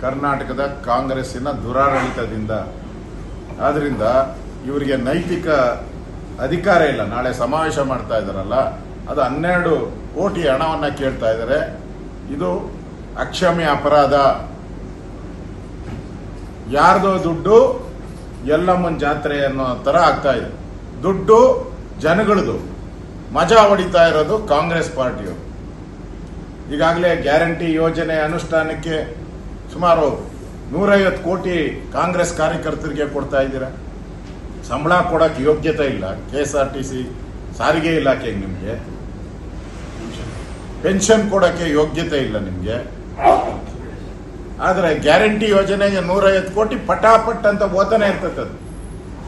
ಕರ್ನಾಟಕದ ಕಾಂಗ್ರೆಸ್ಸಿನ ದುರಾಡಳಿತದಿಂದ. ಆದ್ರಿಂದ ಇವರಿಗೆ ನೈತಿಕ ಅಧಿಕಾರ ಇಲ್ಲ. ನಾಳೆ ಸಮಾವೇಶ ಮಾಡ್ತಾ ಇದ್ದಾರಲ್ಲ, ಅದು 12 ಕೋಟಿ ಹಣವನ್ನು ಕೇಳ್ತಾ ಇದ್ದಾರೆ. ಇದು ಅಕ್ಷಮ್ಯ ಅಪರಾಧ. ಯಾರ್ದೋ ದುಡ್ಡು ಎಲ್ಲಮ್ಮನ ಜಾತ್ರೆ ಅನ್ನೋ ತರ ಆಗ್ತಾ ಇದೆ. ದುಡ್ಡು ಜನಗಳದು, ಮಜಾ ಹೊಡಿತಾ ಇರೋದು ಕಾಂಗ್ರೆಸ್ ಪಾರ್ಟಿಯವರು. ಈಗಾಗಲೇ ಗ್ಯಾರಂಟಿ ಯೋಜನೆ ಅನುಷ್ಠಾನಕ್ಕೆ ಸುಮಾರು 150 ಕೋಟಿ ಕಾಂಗ್ರೆಸ್ ಕಾರ್ಯಕರ್ತರಿಗೆ ಕೊಡ್ತಾ ಇದ್ದೀರಾ. ಸಂಬಳ ಕೊಡಕ್ಕೆ ಯೋಗ್ಯತೆ ಇಲ್ಲ. KSRTC ಸಾರಿಗೆ ಇಲಾಖೆಗೆ ನಿಮಗೆ ಪೆನ್ಷನ್ ಕೊಡಕ್ಕೆ ಯೋಗ್ಯತೆ ಇಲ್ಲ ನಿಮಗೆ. ಆದರೆ ಗ್ಯಾರಂಟಿ ಯೋಜನೆಗೆ 150 ಕೋಟಿ ಪಟಾಪಟ್ ಅಂತ ಓದನೆ ಇರ್ತದೆ,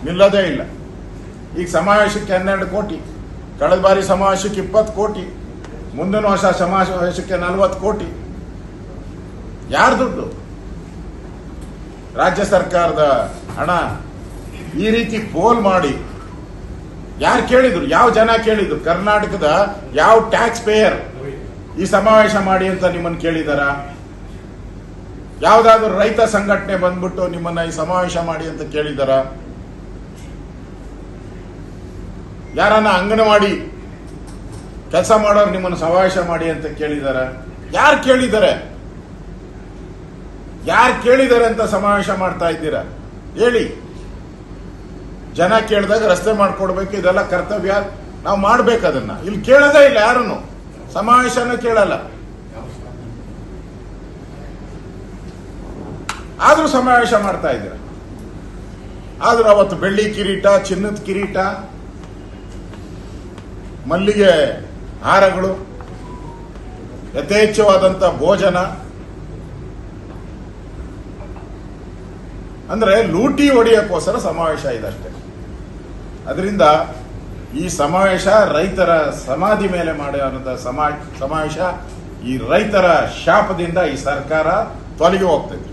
ನಿಲ್ಲೋದೇ ಇಲ್ಲ. ಈಗ ಸಮಾವೇಶಕ್ಕೆ 12 ಕೋಟಿ, ಕಳೆದ ಬಾರಿ ಸಮಾವೇಶಕ್ಕೆ 20 ಕೋಟಿ, ಮುಂದಿನ ವರ್ಷ ಸಮಾವೇಶಕ್ಕೆ 40 ಕೋಟಿ. ಯಾರ ದುಡ್ಡು? ರಾಜ್ಯ ಸರ್ಕಾರದ ಹಣ ಈ ರೀತಿ ಪೋಲ್ ಮಾಡಿ ಯಾರು ಕೇಳಿದ್ರು? ಯಾವ ಜನ ಕೇಳಿದ್ರು? ಕರ್ನಾಟಕದ ಯಾವ ಟ್ಯಾಕ್ಸ್ ಪೇಯರ್ ಈ ಸಮಾವೇಶ ಮಾಡಿ ಅಂತ ನಿಮ್ಮನ್ನು ಕೇಳಿದಾರ? ಯಾವ್ದಾದ್ರು ರೈತ ಸಂಘಟನೆ ಬಂದ್ಬಿಟ್ಟು ನಿಮ್ಮನ್ನ ಈ ಸಮಾವೇಶ ಮಾಡಿ ಅಂತ ಕೇಳಿದಾರ? ಯಾರನ್ನ ಅಂಗನವಾಡಿ ಕೆಲಸ ಮಾಡೋರು ನಿಮ್ಮನ್ನು ಸಮಾವೇಶ ಮಾಡಿ ಅಂತ ಕೇಳಿದಾರ? ಯಾರು ಕೇಳಿದ್ದಾರೆ? ಯಾರು ಕೇಳಿದ್ದಾರೆ ಅಂತ ಸಮಾವೇಶ ಮಾಡ್ತಾ ಇದ್ದೀರಾ? ಹೇಳಿ. ಜನ ಕೇಳಿದಾಗ ರಸ್ತೆ ಮಾಡ್ಕೊಡ್ಬೇಕು, ಇದೆಲ್ಲ ಕರ್ತವ್ಯ, ನಾವು ಮಾಡ್ಬೇಕು. ಅದನ್ನ ಇಲ್ಲಿ ಕೇಳೋದೇ ಇಲ್ಲ, ಯಾರನ್ನು ಸಮಾವೇಶನ ಕೇಳಲ್ಲ. ಆದ್ರೂ ಸಮಾವೇಶ ಮಾಡ್ತಾ ಇದ್ದೀರಾ. ಆದ್ರೂ ಅವತ್ತು ಬೆಳ್ಳಿ ಕಿರೀಟ, ಚಿನ್ನದ ಕಿರೀಟ, ಮಲ್ಲಿಗೆ ಹಾರಗಳು, ಯಥೇಚ್ಛವಾದಂತ ಭೋಜನ, ಅಂದ್ರೆ ಲೂಟಿ ಹೊಡೆಯಕ್ಕೋಸ್ಕರ ಸಮಾವೇಶ ಇದಷ್ಟೇ. ಅದರಿಂದ ಈ ಸಮಾವೇಶ ರೈತರ ಸಮಾಧಿ ಮೇಲೆ ಮಾಡುವಂತ ಸಮಾವೇಶ. ಈ ರೈತರ ಶಾಪದಿಂದ ಈ ಸರ್ಕಾರ ತೊಲಗಿ ಹೋಗ್ತದೆ.